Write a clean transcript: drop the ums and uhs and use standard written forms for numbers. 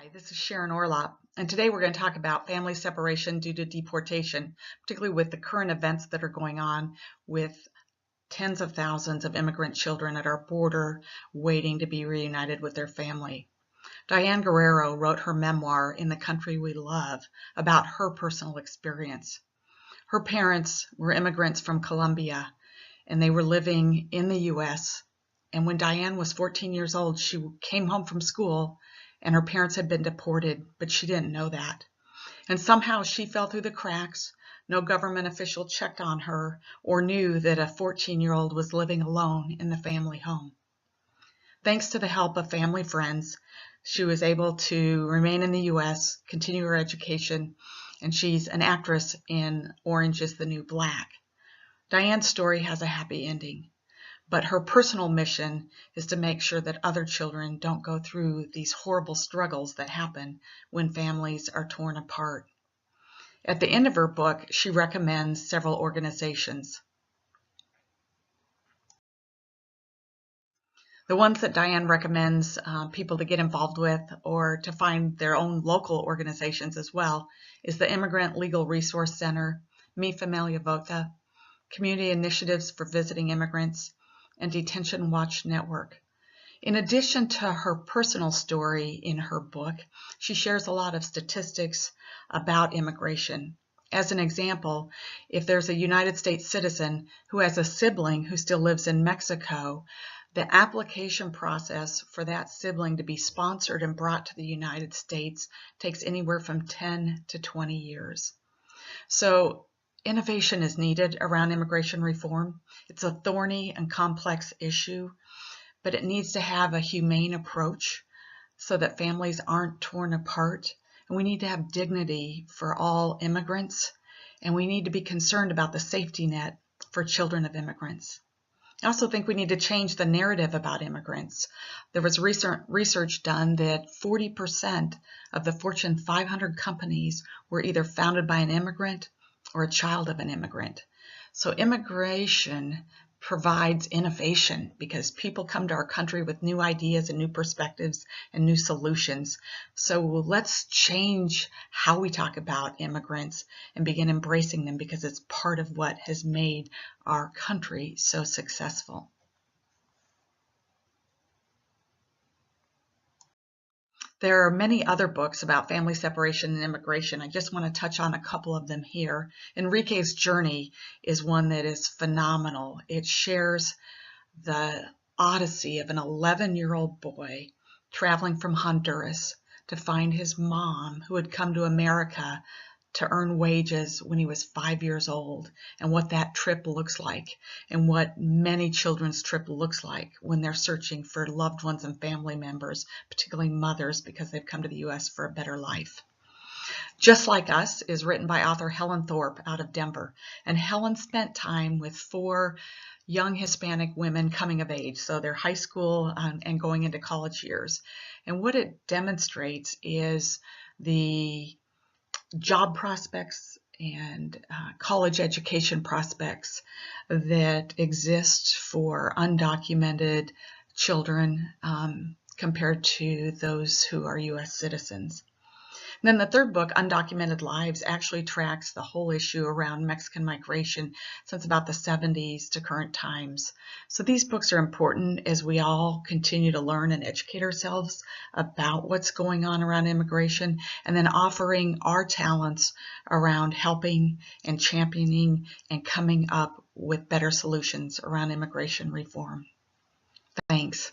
Hi, this is Sharon Orlop, and today we're going to talk about family separation due to deportation, particularly with the current events that are going on with tens of thousands of immigrant children at our border waiting to be reunited with their family. Diane Guerrero wrote her memoir, In the Country We Love, about her personal experience. Her parents were immigrants from Colombia, and they were living in the U.S., and when Diane was 14 years old, she came home from school and her parents had been deported, but she didn't know that. And somehow she fell through the cracks. No government official checked on her or knew that a 14-year-old was living alone in the family home. Thanks to the help of family friends, she was able to remain in the U.S., continue her education, and she's an actress in Orange is the New Black. Diane's story has a happy ending, but her personal mission is to make sure that other children don't go through these horrible struggles that happen when families are torn apart. At the end of her book, she recommends several organizations. The ones that Diane recommends people to get involved with or to find their own local organizations as well is the Immigrant Legal Resource Center, Mi Familia Vota, Community Initiatives for Visiting Immigrants, and Detention Watch Network. In addition to her personal story in her book, she shares a lot of statistics about immigration. As an example, if there's a United States citizen who has a sibling who still lives in Mexico, the application process for that sibling to be sponsored and brought to the United States takes anywhere from 10 to 20 years. So innovation is needed around immigration reform. It's a thorny and complex issue, but it needs to have a humane approach so that families aren't torn apart. And we need to have dignity for all immigrants, and we need to be concerned about the safety net for children of immigrants. I also think we need to change the narrative about immigrants. There was research done that 40% of the Fortune 500 companies were either founded by an immigrant or a child of an immigrant. So immigration provides innovation because people come to our country with new ideas and new perspectives and new solutions. So let's change how we talk about immigrants and begin embracing them because it's part of what has made our country so successful. There are many other books about family separation and immigration. I just want to touch on a couple of them here. Enrique's Journey is one that is phenomenal. It shares the odyssey of an 11-year-old boy traveling from Honduras to find his mom who had come to America to earn wages when he was 5 years old, and what that trip looks like, and what many children's trip looks like when they're searching for loved ones and family members, particularly mothers, because they've come to the U.S. for a better life. Just Like Us is written by author Helen Thorpe out of Denver, and Helen spent time with 4 young Hispanic women coming of age, so they're high school and going into college years. And what it demonstrates is the job prospects and college education prospects that exist for undocumented children compared to those who are U.S. citizens. And then the third book, Undocumented Lives, actually tracks the whole issue around Mexican migration since about the 70s to current times. So these books are important as we all continue to learn and educate ourselves about what's going on around immigration, and then offering our talents around helping and championing and coming up with better solutions around immigration reform. Thanks.